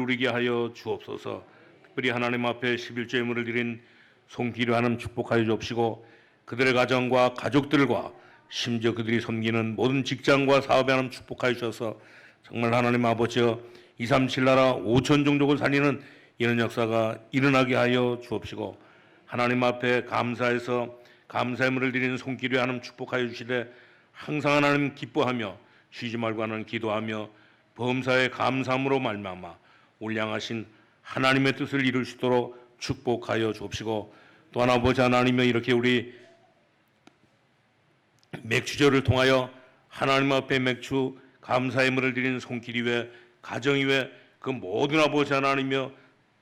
누리게 하여 주옵소서. 특별히 하나님 앞에 11조 예물을 드린 송기류 하나님 축복하여 주옵시고 그들의 가정과 가족들과 심지어 그들이 섬기는 모든 직장과 사업에 하나님 축복하여 주셔서 정말 하나님 아버지여 237 나라 5천 종족을 살리는 이런 역사가 일어나게 하여 주옵시고 하나님 앞에 감사해서 감사의물을 드리는 손길에 하나님 축복하여 주시되 항상 하나님 기뻐하며 쉬지 말고 하나님 기도하며 범사에 감사함으로 말미암아 올량하신 하나님의 뜻을 이룰 수 있도록 축복하여 주옵시고 또 하나 아버지 하나님여 이렇게 우리 맥주절을 통하여 하나님 앞에 맥주 감사의물을 드리는 손길 이외 가정 이외 그 모든 아버지 하나님여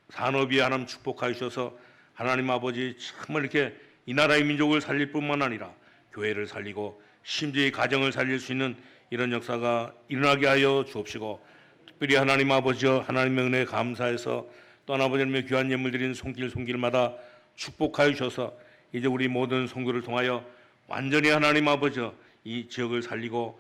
산업이 하나님 축복하여 주셔서 하나님 아버지 정말 이렇게 이 나라의 민족을 살릴 뿐만 아니라 교회를 살리고 심지어 이 가정을 살릴 수 있는 이런 역사가 일어나게 하여 주옵시고 특별히 하나님 아버지여 하나님의 은혜에 감사해서 또 아버지님의 귀한 예물 드리는 손길마다 축복하여 주셔서 이제 우리 모든 성도를 통하여 완전히 하나님 아버지여 이 지역을 살리고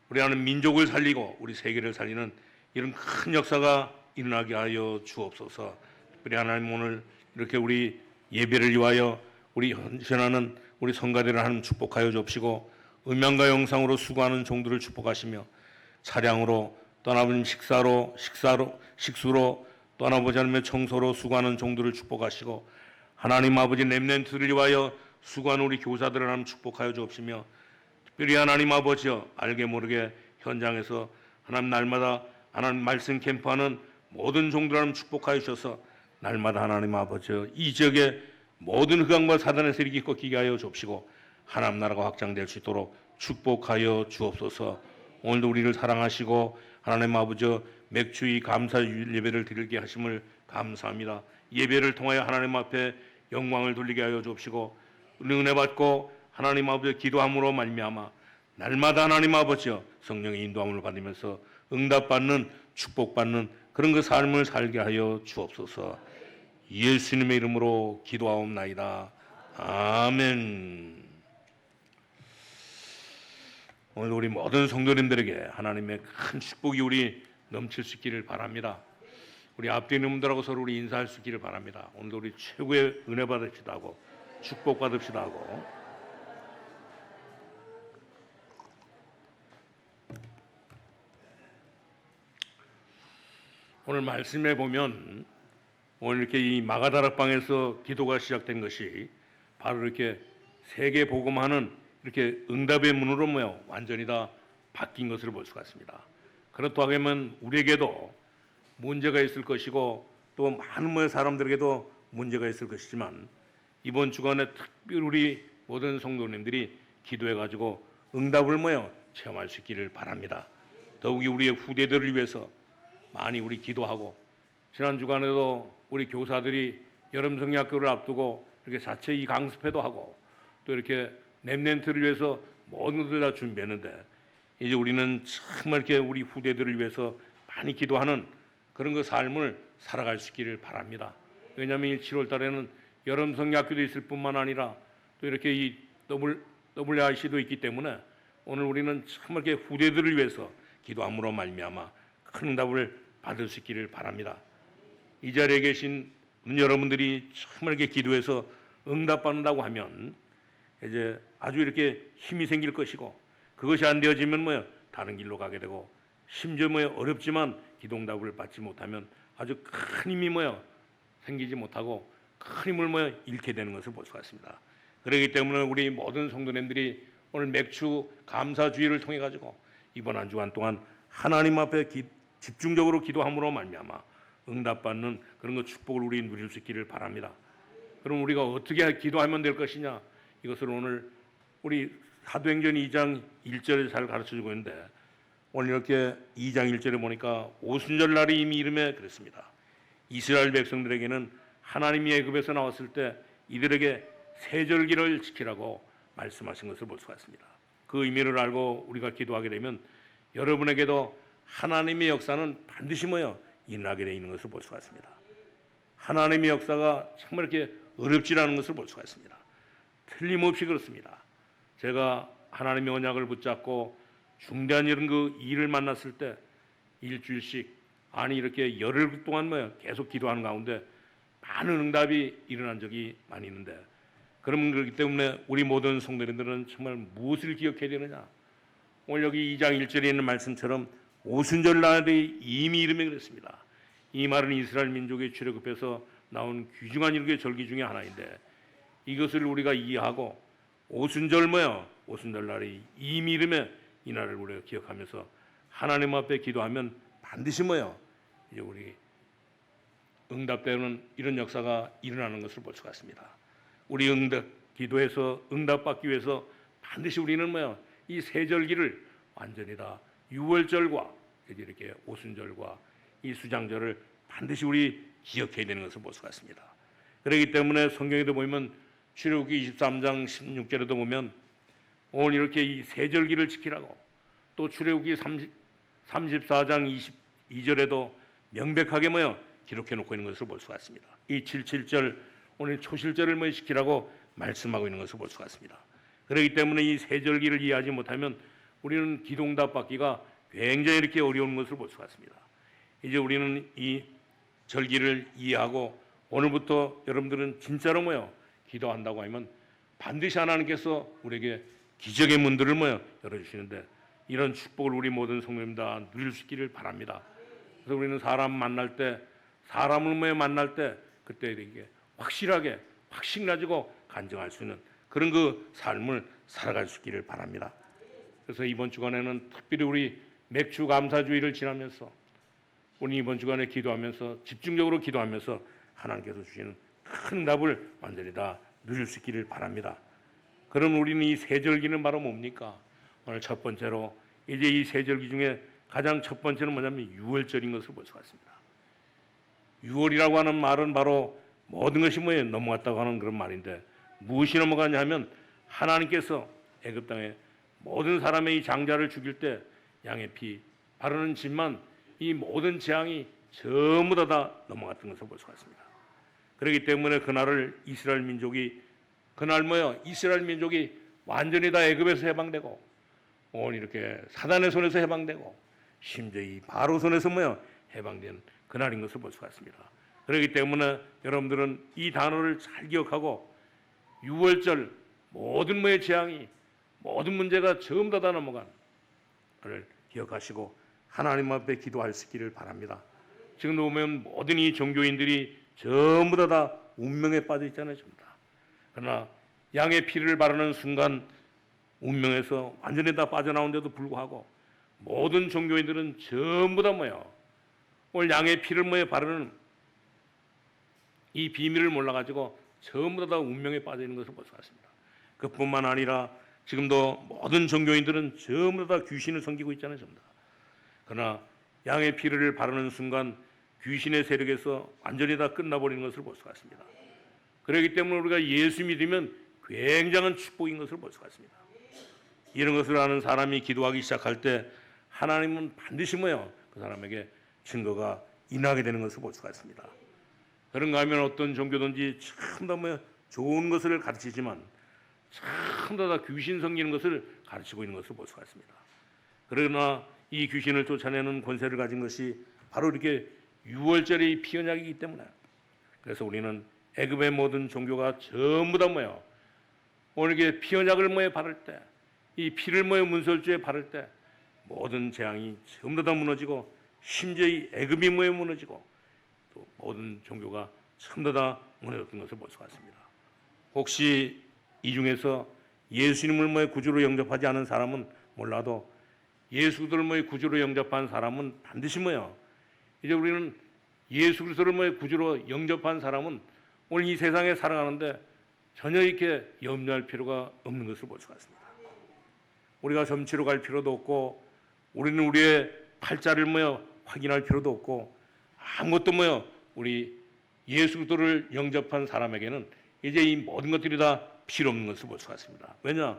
우리 하는 민족을 살리고 우리 세계를 살리는 이런 큰 역사가 일어나게 하여 주옵소서. 특별히 하나님 오늘 이렇게 우리 예배를 위하여 우리 헌신하는 우리 성가대를 하나님 축복하여 주옵시고 음향과 영상으로 수고하는 종들을 축복하시며 차량으로 또 하나님 식수로 또 하나님 하나님의 청소로 수고하는 종들을 축복하시고 하나님 아버지 렘넌트를 위하여 수고하는 우리 교사들을 하나님 축복하여 주옵시며 특별히 하나님 아버지여 알게 모르게 현장에서 하나님 날마다 하나님 말씀 캠프하는 모든 종들 하나님 축복하여 주셔서 날마다 하나님 아버지여 이 지역의 모든 흑암과 사단의 세력이 꺾이게 하여 주옵시고 하나님 나라가 확장될 수 있도록 축복하여 주옵소서. 오늘도 우리를 사랑하시고 하나님 아버지여 맥주의 감사 예배를 드리게 하심을 감사합니다. 예배를 통하여 하나님 앞에 영광을 돌리게 하여 주옵시고 은혜 받고 하나님 아버지 기도함으로 말미암아 날마다 하나님 아버지여 성령의 인도함을 받으면서 응답받는 축복받는 그런 그 삶을 살게 하여 주옵소서. 예수님의 이름으로 기도하옵나이다. 아멘. 오늘 우리 모든 성도님들에게 하나님의 큰 축복이 우리 넘칠 수 있기를 바랍니다. 우리 앞뒤 있는 분들하고 서로 우리 인사할 수 있기를 바랍니다. 오늘도 우리 최고의 은혜 받읍시다 하고 축복 받읍시다 하고 오늘 말씀에 보면 오늘 이렇게 이 마가다락방에서 기도가 시작된 것이 바로 이렇게 세계 복음하는 이렇게 응답의 문으로 모여 완전히 다 바뀐 것을 볼 수가 있습니다. 그렇다면 우리에게도 문제가 있을 것이고 또 많은 사람들에게도 문제가 있을 것이지만 이번 주간에 특별히 우리 모든 성도님들이 기도해가지고 응답을 모여 체험할 수 있기를 바랍니다. 더욱이 우리의 후대들을 위해서 많이 우리 기도하고 지난 주간에도 우리 교사들이 여름 성리학교를 앞두고 이렇게 자체 이 강습회도 하고 또 이렇게 렘넌트를 위해서 모든 것을 다 준비했는데 이제 우리는 정말 이렇게 우리 후대들을 위해서 많이 기도하는 그런 그 삶을 살아갈 수 있기를 바랍니다. 왜냐하면 7월 달에는 여름 성리학교도 있을 뿐만 아니라 또 이렇게 이 WRC도 있기 때문에 오늘 우리는 정말 이렇게 후대들을 위해서 기도함으로 말미암아 큰 응답을 받을 수 있기를 바랍니다. 이 자리에 계신 여러분들이 정말 이렇게 기도해서 응답받는다고 하면 이제 아주 이렇게 힘이 생길 것이고 그것이 안 되어지면 다른 길로 가게 되고 심지어 어렵지만 기도응답을 받지 못하면 아주 큰 힘이 생기지 못하고 큰 힘을 잃게 되는 것을 볼 수가 있습니다. 그렇기 때문에 우리 모든 성도님들이 오늘 맥주 감사주의를 통해 가지고 이번 한 주간 동안 하나님 앞에 집중적으로 기도함으로 말미암아 응답받는 그런 그 축복을 우리 누릴 수 있기를 바랍니다. 그럼 우리가 어떻게 기도하면 될 것이냐? 이것을 오늘 우리 사도행전 2장 1절에 잘 가르쳐주고 있는데 오늘 이렇게 2장 1절에 보니까 오순절 날이 이미 이름에 그랬습니다. 이스라엘 백성들에게는 하나님이 애굽에서 나왔을 때 이들에게 세절기를 지키라고 말씀하신 것을 볼 수가 있습니다. 그 의미를 알고 우리가 기도하게 되면 여러분에게도 하나님의 역사는 반드시 일어나게 되어 있는 것을 볼 수가 있습니다. 하나님의 역사가 정말 이렇게 어렵지 않은 것을 볼 수가 있습니다. 틀림없이 그렇습니다. 제가 하나님의 언약을 붙잡고 중대한 이런 그 일을 만났을 때 일주일씩 아니 이렇게 열흘 동안 계속 기도하는 가운데 많은 응답이 일어난 적이 많이 있는데, 그러면 그렇기 때문에 우리 모든 성도님들은 정말 무엇을 기억해야 되느냐? 오늘 여기 2장 1절에 있는 말씀처럼 오순절 날이 이미 이르며 그랬습니다. 이 말은 이스라엘 민족의 출애굽에서 나온 귀중한 일개 절기 중에 하나인데, 이것을 우리가 이해하고 오순절 오순절 날이 이미 이르며 이 날을 우리가 기억하면서 하나님 앞에 기도하면 반드시 이제 우리 응답되는 이런 역사가 일어나는 것을 볼 수가 있습니다. 우리 기도해서 응답받기 위해서 반드시 우리는 이 세절기를 완전히 다 유월절과 이렇게 오순절과 이 수장절을 반드시 우리 기억해야 되는 것을 볼 수가 있습니다. 그렇기 때문에 성경에도 보면 출애굽기 23장 16절에도 보면 오늘 이렇게 이 세절기를 지키라고, 또 출애굽기 34장 22절에도 명백하게 기록해 놓고 있는 것을 볼 수가 있습니다. 이 77절 오늘 초실절을 지키라고 말씀하고 있는 것을 볼 수가 있습니다. 그렇기 때문에 이 세절기를 이해하지 못하면 우리는 기도응답 받기가 굉장히 이렇게 어려운 것을 볼 수가 있습니다. 이제 우리는 이 절기를 이해하고 오늘부터 여러분들은 진짜로 기도한다고 하면 반드시 하나님께서 우리에게 기적의 문들을 열어주시는데, 이런 축복을 우리 모든 성도님 다 누릴 수 있기를 바랍니다. 그래서 우리는 사람을 만날 때 그때 이렇게 확실하게 확신 가지고 간증할 수 있는 그런 그 삶을 살아갈 수 있기를 바랍니다. 그래서 이번 주간에는 특별히 우리 맥주 감사주의를 지나면서 우리 이번 주간에 기도하면서 집중적으로 기도하면서 하나님께서 주시는 큰 답을 완전히 다 누릴 수 있기를 바랍니다. 그럼 우리는 이 세절기는 바로 뭡니까? 오늘 첫 번째로 이제 이 세절기 중에 가장 첫 번째는 뭐냐면 유월절인 것을 볼 수가 있습니다. 유월이라고 하는 말은 바로 모든 것이 넘어갔다고 하는 그런 말인데, 무엇이 넘어가냐 하면 하나님께서 애굽 땅에 모든 사람의 이 장자를 죽일 때 양의 피 바르는 짓만 이 모든 재앙이 전부 다 넘어갔던 것을 볼 수가 있습니다. 그렇기 때문에 그날을 이스라엘 민족이 완전히 다 애굽에서 해방되고 오늘 이렇게 사단의 손에서 해방되고 심지어 이 바로 손에서 해방된 그날인 것을 볼 수가 있습니다. 그렇기 때문에 여러분들은 이 단어를 잘 기억하고 유월절 모든 재앙이 모든 문제가 전부 다 넘어간 걸 기억하시고 하나님 앞에 기도할 수 있기를 바랍니다. 지금도 보면 모든 이 종교인들이 전부 다 운명에 빠져 있잖아요. 전부 다. 그러나 양의 피를 바르는 순간 운명에서 완전히 다 빠져나온 데도 불구하고 모든 종교인들은 전부 다 오늘 양의 피를 바르는 이 비밀을 몰라가지고 전부 다 운명에 빠져 있는 것을 볼 수 있습니다. 그뿐만 아니라 지금도 모든 종교인들은 전부 다 귀신을 섬기고 있잖아요. 전부 다. 그러나 양의 피를 바르는 순간 귀신의 세력에서 완전히 다 끝나버리는 것을 볼 수가 있습니다. 그렇기 때문에 우리가 예수 믿으면 굉장한 축복인 것을 볼 수가 있습니다. 이런 것을 아는 사람이 기도하기 시작할 때 하나님은 반드시 그 사람에게 증거가 임하게 되는 것을 볼 수가 있습니다. 그런가 하면 어떤 종교든지 참 다 좋은 것을 가르치지만 참 다 귀신 섬기는 것을 가르치고 있는 것을 볼 수가 있습니다. 그러나 이 귀신을 쫓아내는 권세를 가진 것이 바로 이렇게 유월절의 피언약이기 때문에, 그래서 우리는 애굽의 모든 종교가 전부 다 오늘 이렇게 피언약을 바를 때, 이 피를 문설주에 바를 때 모든 재앙이 전부 다 무너지고 심지어 이 애굽이 무너지고 또 모든 종교가 전부 다 무너졌던 것을 볼 수가 있습니다. 혹시 이 중에서 예수님을 구주로 영접하지 않은 사람은 몰라도 예수 그리스도를 구주로 영접한 사람은 반드시 이제 우리는 예수 그리스도를 구주로 영접한 사람은 오늘 이 세상에 살아가는데 전혀 이렇게 염려할 필요가 없는 것을 볼 수가 있습니다. 우리가 점치러 갈 필요도 없고 우리는 우리의 팔자를 확인할 필요도 없고 아무것도 우리 예수 그리스도를 영접한 사람에게는 이제 이 모든 것들이 다 필요 없는 것을 볼 수가 있습니다. 왜냐?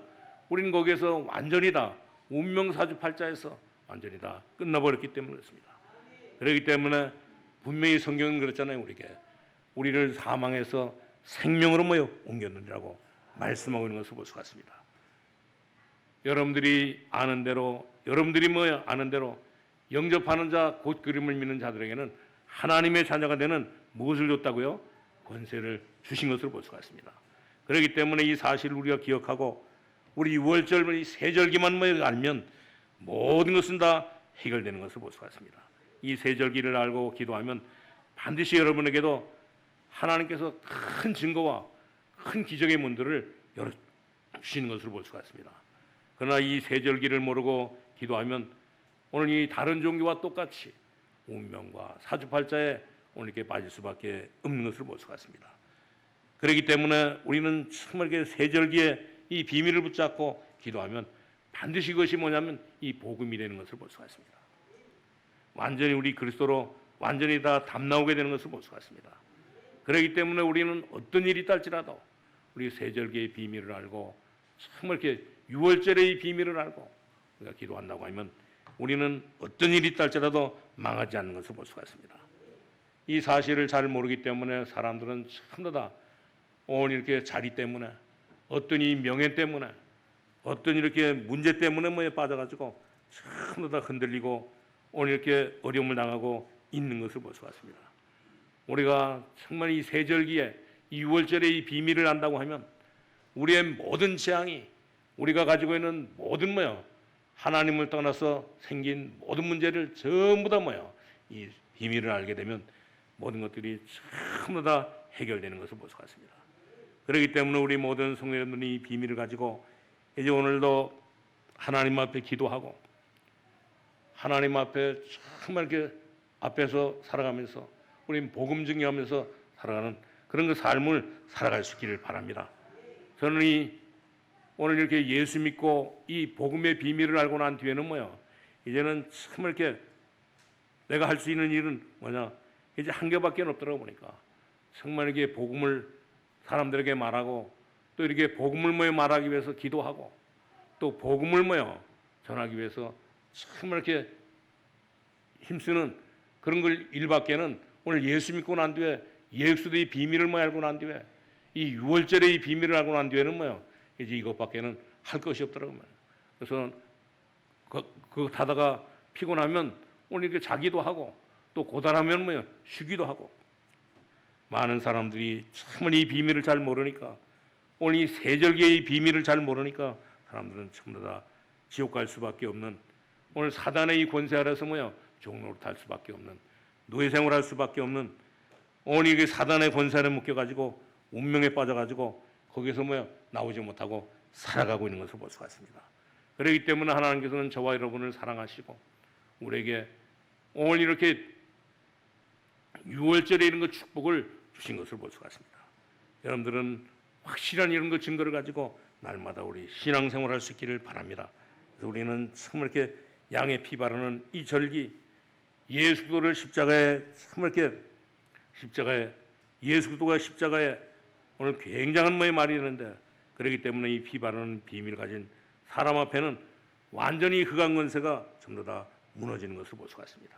우리는 거기에서 완전히 다 운명사주팔자에서 완전히 다 끝나버렸기 때문에 그렇습니다. 그렇기 때문에 분명히 성경은 그렇잖아요. 우리를 사망해서 생명으로 옮겼느니라고 말씀하고 있는 것을 볼 수가 있습니다. 여러분들이 아는 대로 영접하는 자, 곧 그림을 믿는 자들에게는 하나님의 자녀가 되는 무엇을 줬다고요? 권세를 주신 것으로 볼 수가 있습니다. 그렇기 때문에 이 사실을 우리가 기억하고 우리 6월절 이 세절기만 알면 모든 것은 다 해결되는 것을 볼 수가 있습니다. 이 세절기를 알고 기도하면 반드시 여러분에게도 하나님께서 큰 증거와 큰 기적의 문들을 열어주시는 것으로 볼 수가 있습니다. 그러나 이 세절기를 모르고 기도하면 오늘 이 다른 종교와 똑같이 운명과 사주팔자에 오늘 이렇게 빠질 수밖에 없는 것을 볼 수가 있습니다. 그렇기 때문에 우리는 정말 세절기에 이 비밀을 붙잡고 기도하면 반드시 그것이 뭐냐면 이 복음이 되는 것을 볼 수가 있습니다. 완전히 우리 그리스도로 완전히 다 담나오게 되는 것을 볼 수가 있습니다. 그렇기 때문에 우리는 어떤 일이 있달지라도 우리 세절기의 비밀을 알고 정말 이렇게 6월절의 이 비밀을 알고 우리가 기도한다고 하면 우리는 어떤 일이 있달지라도 망하지 않는 것을 볼 수가 있습니다. 이 사실을 잘 모르기 때문에 사람들은 전부 다 오늘 이렇게 자리 때문에 어떤 이 명예 때문에 어떤 이렇게 문제 때문에 빠져가지고 전부 다 흔들리고 오늘 이렇게 어려움을 당하고 있는 것을 볼 수가 있습니다. 우리가 정말 이 세절기에 이 6월절의 이 비밀을 안다고 하면 우리의 모든 재앙이 우리가 가지고 있는 모든 하나님을 떠나서 생긴 모든 문제를 전부 다 이 비밀을 알게 되면 모든 것들이 전부 다 해결되는 것을 볼 수가 있습니다. 그렇기 때문에 우리 모든 성도 여러분이 이 비밀을 가지고 이제 오늘도 하나님 앞에 기도하고 하나님 앞에 정말 이렇게 앞에서 살아가면서 우리 복음 증거하면서 살아가는 그런 그 삶을 살아갈 수 있기를 바랍니다. 저는 오늘 이렇게 예수 믿고 이 복음의 비밀을 알고 난 뒤에는 이제는 정말 이렇게 내가 할 수 있는 일은 이제 한 개밖에 없더라고 보니까 정말 이렇게 복음을 사람들에게 말하고 또 이렇게 복음을 말하기 위해서 기도하고 또 복음을 전하기 위해서 정말 이렇게 힘쓰는 그런 걸 일밖에는 오늘 예수 믿고 난 뒤에 예수의 비밀을 알고 난 뒤에 이 6월절의 이 비밀을 알고 난 뒤에는 이제 이것밖에는 할 것이 없더라고요. 그래서 그거 타다가 피곤하면 오늘 이렇게 자기도 하고 또 고단하면 쉬기도 하고 많은 사람들이 정말 이 비밀을 잘 모르니까 오늘 이 세절기의 이 비밀을 잘 모르니까 사람들은 전부 다 지옥 갈 수밖에 없는 오늘 사단의 이 권세 아래서 종로를 탈 수밖에 없는 노예 생활할 수밖에 없는 오늘 이게 사단의 권세 아래 묶여가지고 운명에 빠져가지고 거기서 나오지 못하고 살아가고 있는 것을 볼 수가 있습니다. 그렇기 때문에 하나님께서는 저와 여러분을 사랑하시고 우리에게 오늘 이렇게 6월절에 이런 거 축복을 주신 것을 볼 수가 있습니다. 여러분들은 확실한 이런 거 증거를 가지고 날마다 우리 신앙생활할 수 있기를 바랍니다. 그래서 우리는 정말 이렇게 양의 피 바르는 이 절기 예수 그리스도를 십자가에 정말 이렇게 예수 그리스도가 십자가에 오늘 굉장한 말이 있는데 그렇기 때문에 이 피 바르는 비밀을 가진 사람 앞에는 완전히 흑암 권세가 전부 다 무너지는 것을 볼 수가 있습니다.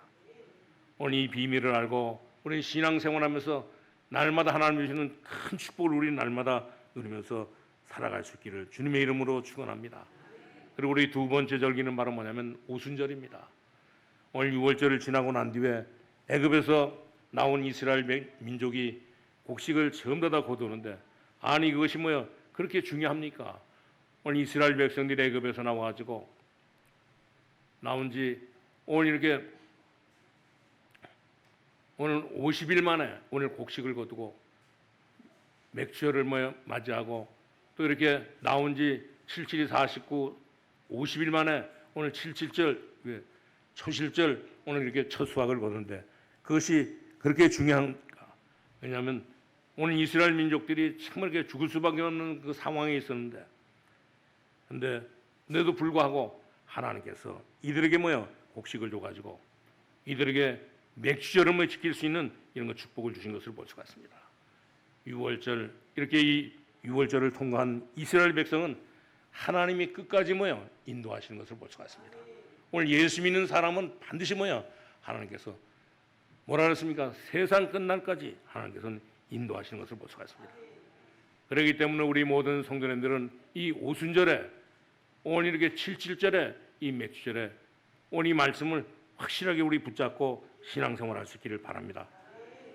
오늘 이 비밀을 알고 우리 신앙생활하면서 날마다 하나님 주시는 큰 축복을 우리 날마다 누리면서 살아갈 수 있기를 주님의 이름으로 축원합니다. 그리고 우리 두 번째 절기는 바로 뭐냐면 오순절입니다. 오늘 6월절을 지나고 난 뒤에 애굽에서 나온 이스라엘 민족이 곡식을 전부 다 거두는데 아니 그것이 그렇게 중요합니까? 오늘 이스라엘 백성들이 애굽에서 나와가지고 나온 지 오늘 이렇게 오늘 50일 만에 오늘 곡식을 거두고 맥주절을 맞이하고 또 이렇게 나온 지 77이 49, 50일 만에 오늘 77절 초실절 오늘 이렇게 첫 수확을 거두는데 그것이 그렇게 중요합니까? 왜냐하면 오늘 이스라엘 민족들이 정말 이렇게 죽을 수밖에 없는 그 상황에 있었는데 그런데도 불구하고 하나님께서 이들에게 곡식을 줘가지고 이들에게 맥주절을 지킬 수 있는 이런 거 축복을 주신 것을 볼 수가 있습니다. 6월절 이렇게 이 6월절을 통과한 이스라엘 백성은 하나님이 끝까지 인도하시는 것을 볼 수가 있습니다. 오늘 예수 믿는 사람은 반드시 하나님께서 뭐라 그랬습니까? 세상 끝날까지 하나님께서는 인도하시는 것을 볼 수가 있습니다. 그렇기 때문에 우리 모든 성도님들은 이 오순절에 오늘 이렇게 77절에 이 맥주절에 오늘 이 말씀을 확실하게 우리 붙잡고 신앙생활할 수 있기를 바랍니다.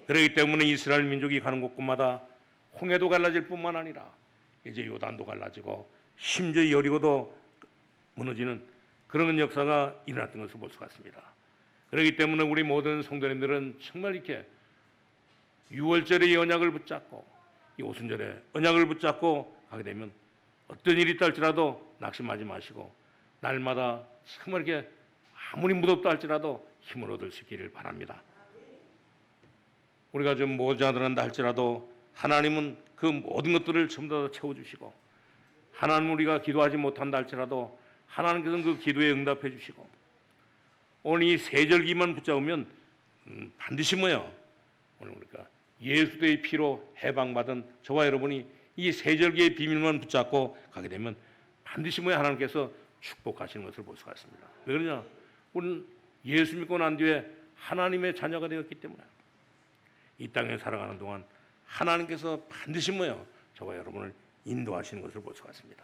그렇기 때문에 이스라엘 민족이 가는 곳곳마다 홍해도 갈라질 뿐만 아니라 이제 요단도 갈라지고 심지어 여리고도 무너지는 그런 역사가 일어났던 것을 볼 수가 있습니다. 그렇기 때문에 우리 모든 성도님들은 정말 이렇게 6월절의 언약을 붙잡고 이 오순절에 언약을 붙잡고 가게 되면 어떤 일이 있다 할지라도 낙심하지 마시고 날마다 정말 이렇게 아무리 무덥다 할지라도 힘을 얻을 수 있기를 바랍니다. 우리가 좀 모자란다 할지라도 하나님은 그 모든 것들을 전부 다 채워주시고, 하나님 우리가 기도하지 못한다 할지라도 하나님께서는 그 기도에 응답해 주시고, 오늘 이 세절기만 붙잡으면 반드시 뭐예요? 오늘 우리가 예수의 피로 해방받은 저와 여러분이 이 세절기의 비밀만 붙잡고 가게 되면 반드시 뭐예요? 하나님께서 축복하시는 것을 볼 수가 있습니다. 왜 그러냐? 우리는 예수 믿고 난 뒤에 하나님의 자녀가 되었기 때문에 이 땅에 살아가는 동안 하나님께서 반드시 뭐예요? 저와 여러분을 인도하시는 것을 볼 수가 있습니다.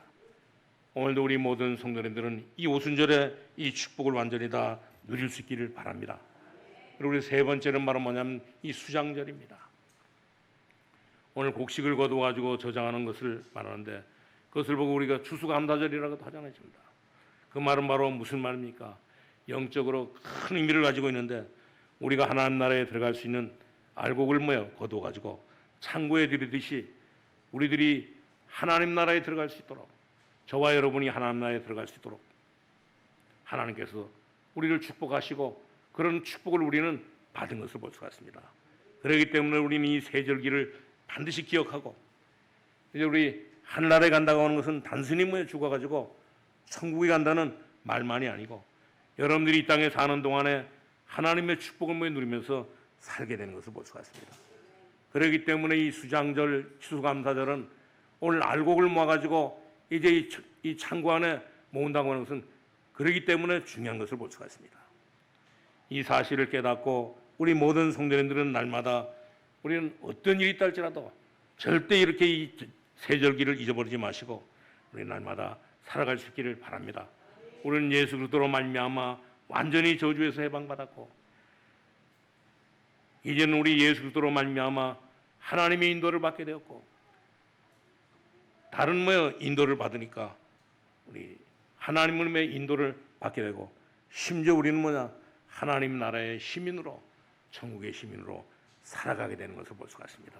오늘도 우리 모든 성도님들은 이 오순절에 이 축복을 완전히 다 누릴 수 있기를 바랍니다. 그리고 우리 세 번째는 바로 뭐냐면 이 수장절입니다. 오늘 곡식을 거두어가지고 저장하는 것을 말하는데 그것을 보고 우리가 추수감사절이라고도 하잖아요. 그 말은 바로 무슨 말입니까? 영적으로 큰 의미를 가지고 있는데 우리가 하나님 나라에 들어갈 수 있는 알곡을 거두어가지고 창고에 들이듯이 우리들이 하나님 나라에 들어갈 수 있도록, 저와 여러분이 하나님 나라에 들어갈 수 있도록 하나님께서 우리를 축복하시고 그런 축복을 우리는 받은 것을 볼 수가 있습니다. 그렇기 때문에 우리는 이 세절기를 반드시 기억하고, 이제 우리 하늘나라에 간다고 하는 것은 단순히 죽어가지고 천국에 간다는 말만이 아니고 여러분들이 이 땅에 사는 동안에 하나님의 축복을 누리면서 살게 되는 것을 볼 수가 있습니다. 그렇기 때문에 이 수장절, 추수감사절은 오늘 알곡을 모아가지고 이제 이 창고 안에 모은다고 하는 것은 그렇기 때문에 중요한 것을 볼 수가 있습니다. 이 사실을 깨닫고 우리 모든 성도님들은 날마다 우리는 어떤 일이 있다 할지라도 절대 이렇게 이 세절기를 잊어버리지 마시고 우리 날마다 살아갈 수 있기를 바랍니다. 우리는 예수 그리스도로 말미암아 완전히 저주에서 해방받았고 이제는 우리 예수 그리스도로 말미암아 하나님의 인도를 받게 되었고, 다른 인도를 받으니까 우리 하나님의 인도를 받게 되고, 심지어 우리는 하나님 나라의 시민으로, 천국의 시민으로 살아가게 되는 것을 볼 수가 있습니다.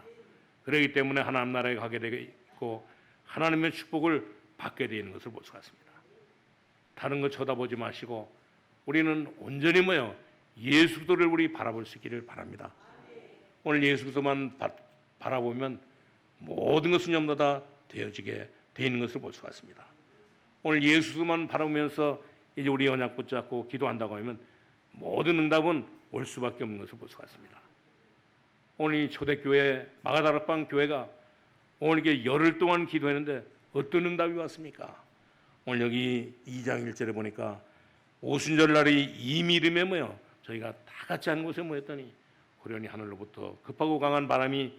그렇기 때문에 하나님 나라에 가게 되고 하나님의 축복을 받게 되는 것을 볼 수가 있습니다. 다른 거 쳐다보지 마시고 우리는 온전히 예수 그리스도를 우리 바라볼 수 있기를 바랍니다. 오늘 예수 그리스도만 바라보면 모든 것은 전부 다 되어지게 되어 있는 것을 볼 수가 있습니다. 오늘 예수 그리스도만 바라보면서 이제 우리 언약 붙잡고 기도한다고 하면 모든 응답은 올 수밖에 없는 것을 볼 수가 있습니다. 오늘 이 초대교회 마가다락방 교회가 오늘 이게 열흘 동안 기도했는데 어떤 응답이 왔습니까? 오늘 여기 2장 1절에 보니까 오순절 날이 이미름에 저희가 다 같이 한 곳에 모였더니 고련히 하늘로부터 급하고 강한 바람이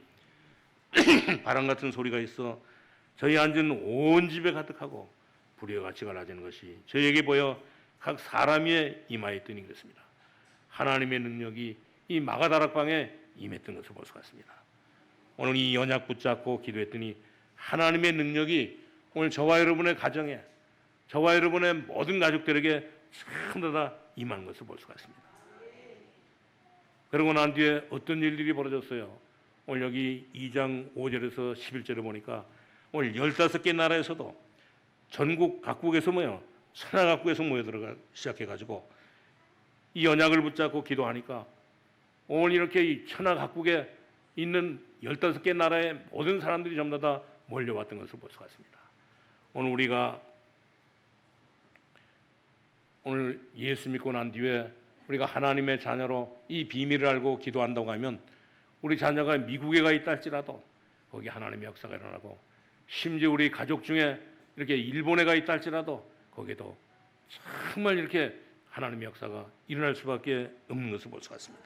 바람 같은 소리가 있어 저희 앉은 온 집에 가득하고 불의와 같이 갈라지는 것이 저에게 보여 각 사람 위에 임하였더니 그랬습니다. 하나님의 능력이 이 마가다락방에 임했던 것을 볼 수가 있습니다. 오늘 이 언약 붙잡고 기도했더니 하나님의 능력이 오늘 저와 여러분의 가정에, 저와 여러분의 모든 가족들에게 전부 다 임한 것을 볼 수가 있습니다. 그러고 난 뒤에 어떤 일들이 벌어졌어요? 오늘 여기 2장 5절에서 11절에 보니까 오늘 15개 나라에서도 전국 각국에서 천하 각국에서 모여들어가 시작해가지고 이 언약을 붙잡고 기도하니까 오늘 이렇게 이 천하 각국에 있는 15개 나라의 모든 사람들이 전부 다 몰려왔던 것을 볼 수가 있습니다. 오늘 우리가 오늘 예수 믿고 난 뒤에 우리가 하나님의 자녀로 이 비밀을 알고 기도한다고 하면 우리 자녀가 미국에 가 있다 할지라도 거기 하나님의 역사가 일어나고, 심지어 우리 가족 중에 이렇게 일본에 가 있다 할지라도 거기에도 정말 이렇게 하나님의 역사가 일어날 수밖에 없는 것을 볼 수가 있습니다.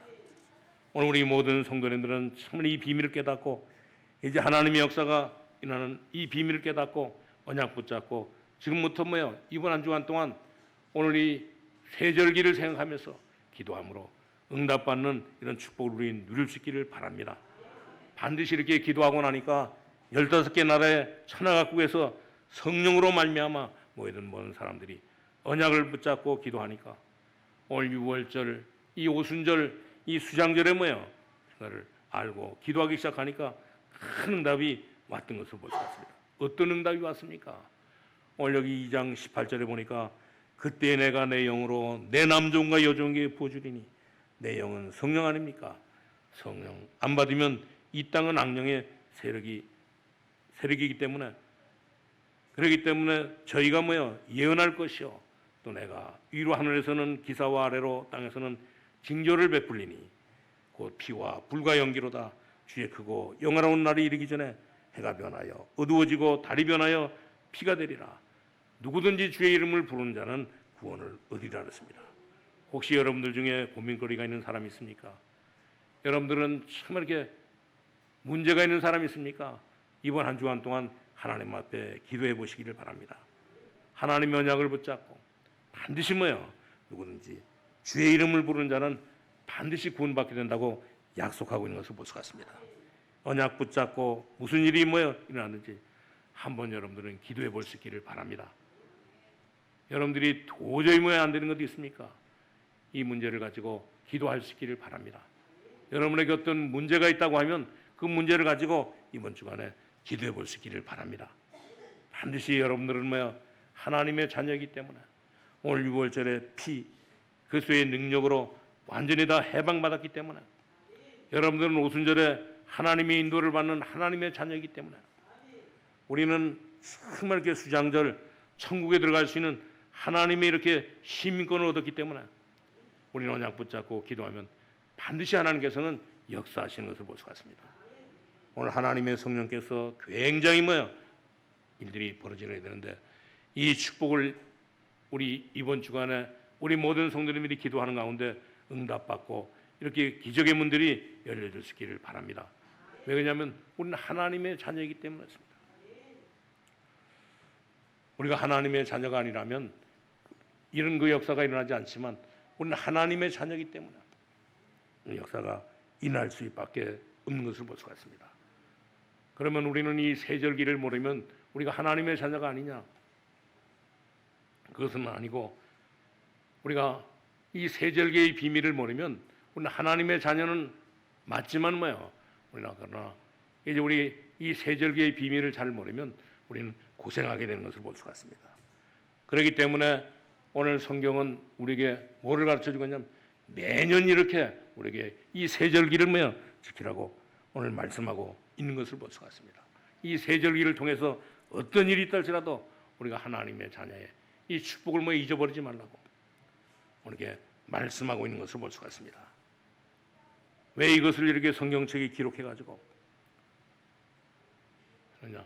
오늘 우리 모든 성도님들은 정말 이 비밀을 깨닫고 이제 하나님의 역사가 일어나는 이 비밀을 깨닫고 언약 붙잡고 지금부터 이번 한 주간 동안 오늘 이 세절기를 생각하면서 기도함으로 응답받는 이런 축복을 우리 누릴 수 있기를 바랍니다. 반드시 이렇게 기도하고 나니까 15개 나라의 천하각국에서 성령으로 말미암아 모든 사람들이 언약을 붙잡고 기도하니까 올 6월절, 이 오순절, 이 수장절에 그거를 알고 기도하기 시작하니까 큰 응답이 왔던 것을 볼 수 있습니다. 어떤 응답이 왔습니까? 오늘 여기 2장 18절에 보니까 그때 내가 내 영으로 내 남종과 여종에게 부어주리니 내 영은 성령 아닙니까? 성령 안 받으면 이 땅은 악령의 세력이기 때문에 그렇기 때문에 저희가 예언할 것이요 또 내가 위로 하늘에서는 기사와 아래로 땅에서는 징조를 베풀리니 곧 피와 불과 연기로다. 주의 크고 영화로운 날이 이르기 전에 해가 변하여 어두워지고 달이 변하여 피가 되리라. 누구든지 주의 이름을 부르는 자는 구원을 얻으리라 했습니다. 혹시 여러분들 중에 고민거리가 있는 사람이 있습니까? 여러분들은 참 이렇게 문제가 있는 사람이 있습니까? 이번 한 주간 동안 하나님 앞에 기도해 보시기를 바랍니다. 하나님의 언약을 붙잡고 반드시 누구든지 주의 이름을 부르는 자는 반드시 구원받게 된다고 약속하고 있는 것을 볼 수 있습니다. 언약 붙잡고 무슨 일이 일어나는지 한번 여러분들은 기도해 볼 수 있기를 바랍니다. 여러분들이 도저히 안 되는 것도 있습니까? 이 문제를 가지고 기도할 수 있기를 바랍니다. 여러분에게 어떤 문제가 있다고 하면 그 문제를 가지고 이번 주간에 기도해 볼 수 있기를 바랍니다. 반드시 여러분들은 하나님의 자녀이기 때문에 오늘 6월절에 피 그리스도의 능력으로 완전히 다 해방받았기 때문에 여러분들은 오순절에 하나님의 인도를 받는 하나님의 자녀이기 때문에 우리는 정말 이렇게 수장절 천국에 들어갈 수 있는 하나님의 이렇게 시민권을 얻었기 때문에 우리는 언약 붙잡고 기도하면 반드시 하나님께서는 역사하시는 것을 볼 수가 있습니다. 오늘 하나님의 성령께서 굉장히 일들이 벌어져야 되는데 이 축복을 우리 이번 주간에 우리 모든 성도님들이 기도하는 가운데 응답받고 이렇게 기적의 문들이 열려질 수 있기를 바랍니다. 왜 그러냐면 우리는 하나님의 자녀이기 때문에 그렇습니다. 우리가 하나님의 자녀가 아니라면 이런 그 역사가 일어나지 않지만 우리는 하나님의 자녀이기 때문에 이 역사가 일어날 수밖에 없는 것을 볼 수가 있습니다. 그러면 우리는 이 세절기를 모르면 우리가 하나님의 자녀가 아니냐? 그것은 아니고 우리가 이 세절기의 비밀을 모르면 우리는 하나님의 자녀는 맞지만 우리는 그러나 이제 우리 이 세절기의 비밀을 잘 모르면 우리는 고생하게 되는 것을 볼 수가 있습니다. 그렇기 때문에 오늘 성경은 우리에게 뭐를 가르쳐주고 있냐면 매년 이렇게 우리에게 이 세절기를 지키라고 오늘 말씀하고 있는 것을 볼 수가 있습니다. 이 세절기를 통해서 어떤 일이 있다 할지라도 우리가 하나님의 자녀의 이 축복을 잊어버리지 말라고 오늘 말씀하고 있는 것을 볼 수가 있습니다. 왜 이것을 이렇게 성경책에 기록해가지고 그러냐?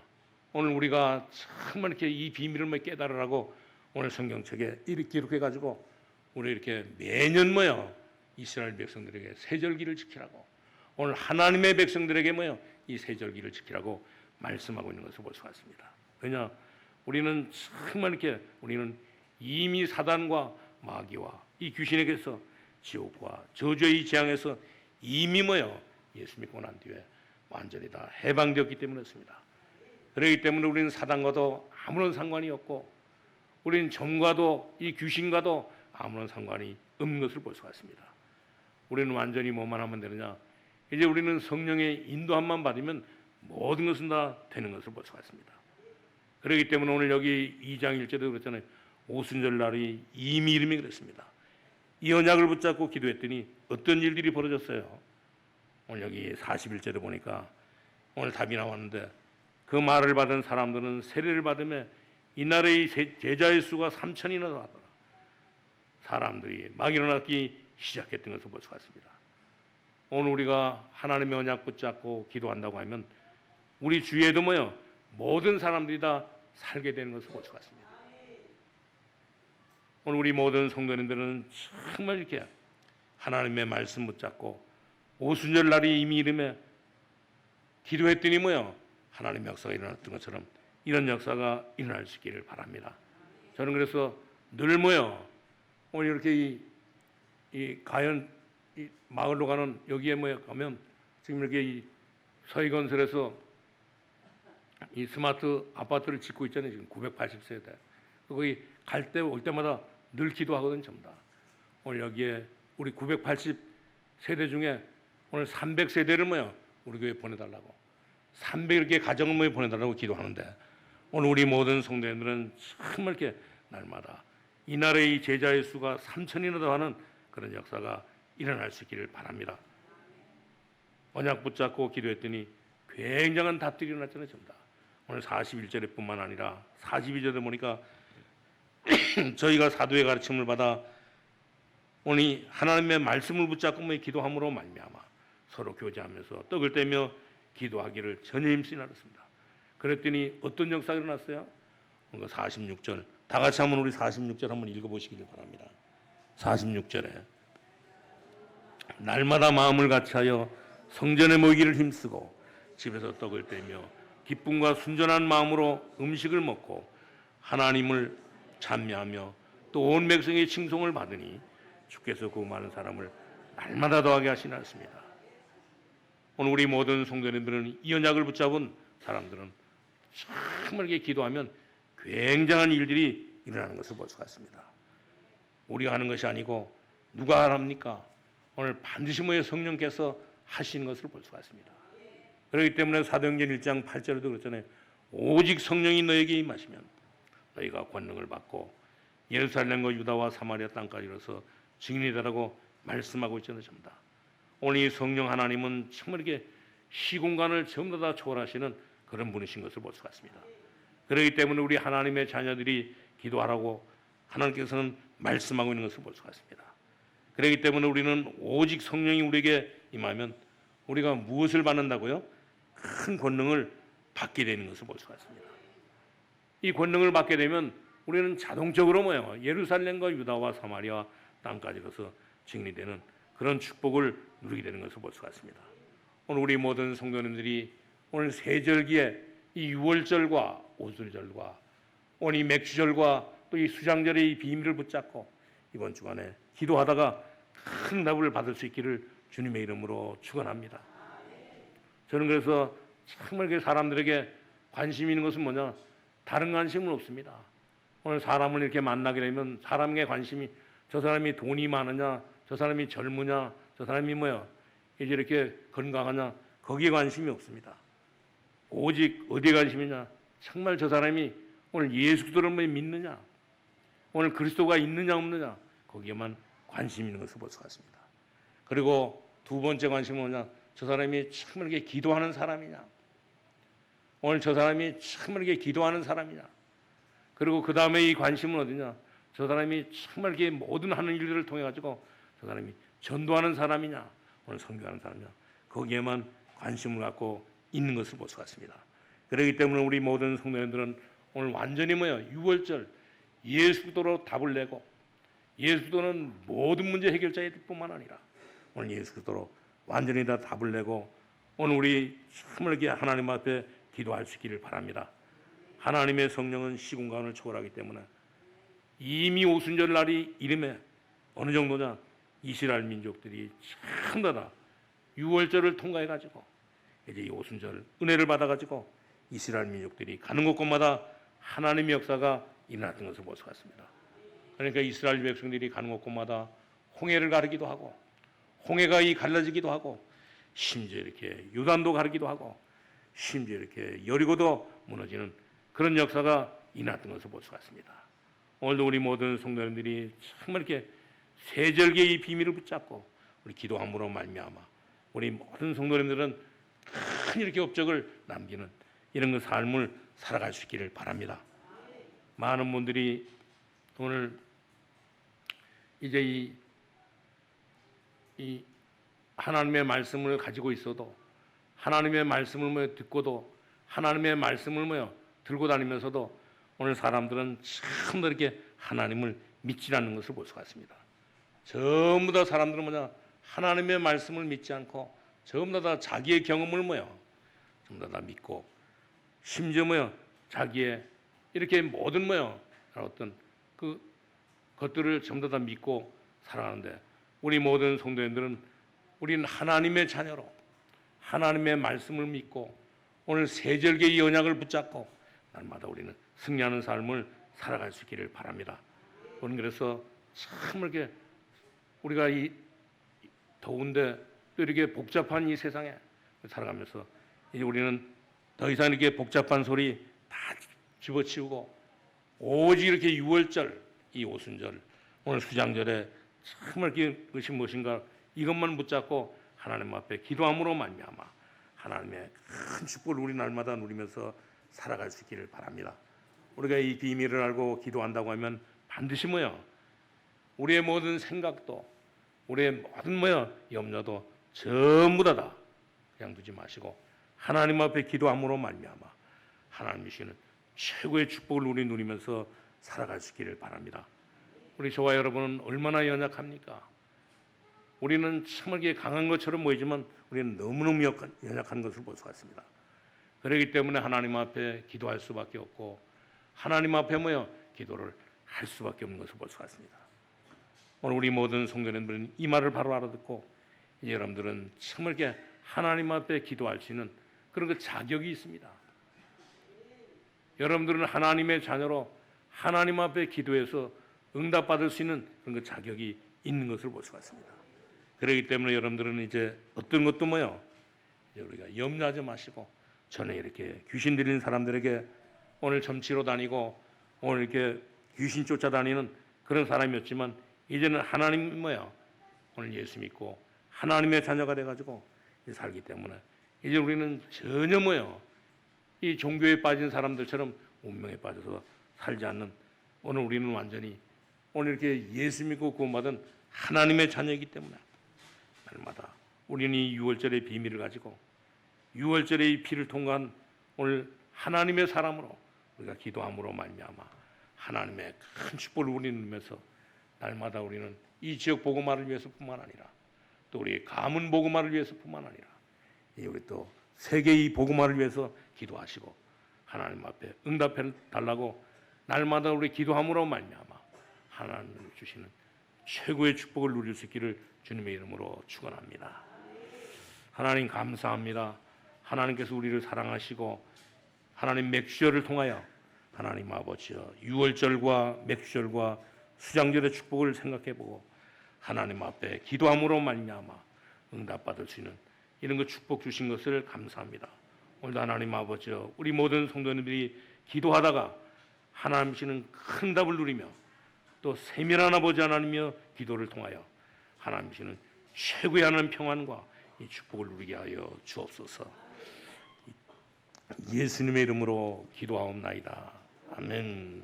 오늘 우리가 정말 이렇게 이 비밀을 깨달으라고 오늘 성경책에 이렇게 기록해가지고 우리 이렇게 매년 이스라엘 백성들에게 세절기를 지키라고 오늘 하나님의 백성들에게 이 세절기를 지키라고 말씀하고 있는 것을 볼 수가 있습니다. 왜냐? 우리는 정말 이렇게 우리는 이미 사단과 마귀와 이 귀신에게서 지옥과 저주의 재앙에서 이미 예수 믿고 난 뒤에 완전히 다 해방되었기 때문에 그렇습니다. 그렇기 때문에 우리는 사단과도 아무런 상관이 없고 우리는 점과도 이 귀신과도 아무런 상관이 없는 것을 볼 수가 있습니다. 우리는 완전히 뭐만 하면 되느냐? 이제 우리는 성령의 인도함만 받으면 모든 것은 다 되는 것을 볼 수가 있습니다. 그렇기 때문에 오늘 여기 2장 1절에도 그랬잖아요. 오순절 날이 이미 이름이 그랬습니다. 이 언약을 붙잡고 기도했더니 어떤 일들이 벌어졌어요. 오늘 여기 41절에 보니까 오늘 답이 나왔는데 그 말을 받은 사람들은 세례를 받으며 이날의 제자의 수가 3,000이나 나더라. 사람들이 막 일어나기 시작했던 것을 볼 수가 있습니다. 오늘 우리가 하나님의 언약 붙잡고 기도한다고 하면 우리 주위에도 모든 사람들이 다 살게 되는 것을 볼 수가 있습니다. 오늘 우리 모든 성도님들은 정말 이렇게 하나님의 말씀 붙잡고 오순절 날이 이미 이름에 기도했더니 하나님의 역사가 일어났던 것처럼 이런 역사가 일어날 수 있기를 바랍니다. 저는 그래서 늘 오늘 이렇게 이 가연 이 마을로 가는 여기에 가면 지금 이렇게 이 서희건설에서 이 스마트 아파트를 짓고 있잖아요. 지금 980세대. 거기 갈 때 올 때마다 늘 기도하거든요. 전부 다. 오늘 여기에 우리 980세대 중에 오늘 300세대를 우리 교회 보내달라고 300개 가정을 보내달라고 기도하는데 오늘 우리 모든 성도님들은 정말 이렇게 날마다 이 나라의 제자의 수가 3천이나 더 하는 그런 역사가 일어날 수 있기를 바랍니다. 언약 붙잡고 기도했더니 굉장한 답들이 일어났잖아요. 전부 다. 오늘 41절에 뿐만 아니라 42절에 보니까 저희가 사도의 가르침을 받아 오늘 하나님의 말씀을 붙잡고 기도함으로 말미암아 서로 교제하면서 떡을 떼며 기도하기를 전혀 힘쓰지 않았습니다. 그랬더니 어떤 역사가 일어났어요? 46절 다 같이 한번 우리 46절 한번 읽어보시기를 바랍니다. 46절에 날마다 마음을 같이하여 성전에 모이기를 힘쓰고 집에서 떡을 떼며 기쁨과 순전한 마음으로 음식을 먹고 하나님을 찬미하며 또 온 백성의 칭송을 받으니 주께서 그 많은 사람을 날마다 더하게 하시나였습니다. 오늘 우리 모든 성도님들은 이 언약을 붙잡은 사람들은 정말 이렇게 기도하면 굉장한 일들이 일어나는 것을 볼 수가 있습니다. 우리가 하는 것이 아니고 누가 합니까? 오늘 반드시 성령께서 하시는 것을 볼 수가 있습니다. 그렇기 때문에 사도행전 1장 8절에도 그랬잖아요. 오직 성령이 너에게 임하시면 너희가 권능을 받고 예루살렘과 유다와 사마리아 땅까지 이르러서 증인이 되라고 말씀하고 있잖아요. 전부 다. 오늘 이 성령 하나님은 정말 이렇게 시공간을 전부 다 초월하시는 그런 분이신 것을 볼 수가 있습니다. 그렇기 때문에 우리 하나님의 자녀들이 기도하라고 하나님께서는 말씀하고 있는 것을 볼 수가 있습니다. 그렇기 때문에 우리는 오직 성령이 우리에게 임하면 우리가 무엇을 받는다고요? 큰 권능을 받게 되는 것을 볼 수가 있습니다. 이 권능을 받게 되면 우리는 자동적으로 예루살렘과 유다와 사마리아 땅까지 가서 증인이 되는 그런 축복을 누리게 되는 것을 볼 수가 있습니다. 오늘 우리 모든 성도님들이 오늘 세절기에 이 유월절과 오순절과 오늘 이 맥주절과 또 이 수장절의 이 비밀을 붙잡고 이번 주간에 기도하다가 큰 답을 받을 수 있기를 주님의 이름으로 축원합니다. 저는 그래서 정말 사람들에게 관심 있는 것은 뭐냐? 다른 관심은 없습니다. 오늘 사람을 이렇게 만나게 되면 사람에게 관심이 저 사람이 돈이 많으냐, 저 사람이 젊으냐, 저 사람이 이제 이렇게 건강하냐, 거기에 관심이 없습니다. 오직 어디에 관심이냐? 정말 저 사람이 오늘 예수 그리스도를 믿느냐, 오늘 그리스도가 있느냐 없느냐, 거기에만 관심 있는 것을 볼 수가 있습니다. 그리고 두 번째 관심은 뭐냐? 저 사람이 정말 이렇게 기도하는 사람이냐, 오늘 저 사람이 정말 이렇게 기도하는 사람이냐, 그리고 그 다음에 이 관심은 어디냐? 저 사람이 정말 이렇게 모든 하는 일들을 통해 가지고 저 사람이 전도하는 사람이냐, 오늘 선교하는 사람이냐, 거기에만 관심을 갖고 있는 것을 볼 수가 있습니다. 그렇기 때문에 우리 모든 성도님들은 오늘 완전히 유월절 예수 그리스도로 답을 내고 예수 그리스도는 모든 문제 해결자일 뿐만 아니라 오늘 예수 그리스도로 완전히 다 답을 내고 오늘 우리 정말 이렇게 하나님 앞에 기도할 수 있기를 바랍니다. 하나님의 성령은 시공간을 초월하기 때문에 이미 오순절 날이 이름에 어느 정도냐? 이스라엘 민족들이 전부 다 유월절을 통과해 가지고 이제 이 오순절 은혜를 받아 가지고 이스라엘 민족들이 가는 곳곳마다 하나님의 역사가 일어났던 것을 볼 수가 있습니다. 그러니까 이스라엘 백성들이 가는 곳곳마다 홍해를 가르기도 하고 홍해가 갈라지기도 하고 심지어 이렇게 요단도 가르기도 하고 심지어 이렇게 여리고도 무너지는 그런 역사가 일어났던 것을 볼 수가 있습니다. 오늘도 우리 모든 성도님들이 정말 이렇게 세절기의 이 비밀을 붙잡고 우리 기도함으로 말미암아 우리 모든 성도님들은 큰 이렇게 업적을 남기는 이런 그 삶을 살아갈 수 있기를 바랍니다. 많은 분들이 오늘 이제 이 하나님의 말씀을 가지고 있어도 하나님의 말씀을 듣고도 하나님의 말씀을 들고 다니면서도 오늘 사람들은 참 이렇게 하나님을 믿지 않는 것을 볼 수가 있습니다. 전부 다 사람들은 하나님의 말씀을 믿지 않고 전부 다 자기의 경험을 전부 다 믿고 심지어 자기의 이렇게 모든 어떤 그 것들을 전부 다 믿고 살아가는데 우리 모든 성도님들은 우리는 하나님의 자녀로 하나님의 말씀을 믿고 오늘 세절기의 언약을 붙잡고 날마다 우리는 승리하는 삶을 살아갈 수 있기를 바랍니다. 오늘 그래서 참 이렇게 우리가 이 더운데 또 이렇게 복잡한 이 세상에 살아가면서 이제 우리는 더 이상 이렇게 복잡한 소리 다 집어치우고 오직 이렇게 6월절 이 오순절 오늘 수장절에 참 이렇게 그것이 무엇인가 이것만 붙잡고 하나님 앞에 기도함으로 말미암아 하나님의 큰 축복을 우리 날마다 누리면서 살아갈 수 있기를 바랍니다. 우리가 이 비밀을 알고 기도한다고 하면 반드시 우리의 모든 생각도 우리의 모든 염려도 전부 다 그냥 두지 마시고 하나님 앞에 기도함으로 말미암아 하나님이 주시는 최고의 축복을 우리 누리면서 살아갈 수 있기를 바랍니다. 우리 저와 여러분은 얼마나 연약합니까? 우리는 참하게 강한 것처럼 보이지만 우리는 너무너무 연약한 것을 볼 수가 있습니다. 그렇기 때문에 하나님 앞에 기도할 수밖에 없고 하나님 앞에 기도를 할 수밖에 없는 것을 볼 수가 있습니다. 오늘 우리 모든 성도님들은 이 말을 바로 알아듣고 이제 여러분들은 참하게 하나님 앞에 기도할 수 있는 그런 그 자격이 있습니다. 여러분들은 하나님의 자녀로 하나님 앞에 기도해서 응답받을 수 있는 그런 그 자격이 있는 것을 볼 수가 있습니다. 그렇기 때문에 여러분들은 이제 어떤 것도 이제 우리가 염려하지 마시고 전에 이렇게 귀신 들린 사람들에게 오늘 점치러 다니고 오늘 이렇게 귀신 쫓아다니는 그런 사람이었지만 이제는 하나님 오늘 예수 믿고 하나님의 자녀가 돼가지고 살기 때문에 이제 우리는 전혀 이 종교에 빠진 사람들처럼 운명에 빠져서 살지 않는 오늘 우리는 완전히 오늘 이렇게 예수 믿고 구원받은 하나님의 자녀이기 때문에 날마다 우리는 이 6월절의 비밀을 가지고 6월절의 이 피를 통과한 오늘 하나님의 사람으로 우리가 기도함으로 말미암아 하나님의 큰 축복을 우리 누리면서 날마다 우리는 이 지역 복음화를 위해서뿐만 아니라 또 우리 가문 복음화를 위해서뿐만 아니라 우리 또 세계의 복음화를 위해서 기도하시고 하나님 앞에 응답해 달라고 날마다 우리 기도함으로 말미암아 하나님이 주시는 최고의 축복을 누릴 수 있기를 주님의 이름으로 축원합니다. 하나님 감사합니다. 하나님께서 우리를 사랑하시고 하나님 맥주절을 통하여 하나님 아버지여 6월절과 맥주절과 수장절의 축복을 생각해보고 하나님 앞에 기도함으로 말미암아 응답받을 수 있는 이런 그 축복 주신 것을 감사합니다. 오늘도 하나님 아버지여 우리 모든 성도님들이 기도하다가 하나님이시는 큰 답을 누리며 또 세밀한 아버지 하나님이여 기도를 통하여 하나님이시는 최고의 하나님 평안과 이 축복을 누리게 하여 주옵소서. 예수님의 이름으로 기도하옵나이다. 아멘.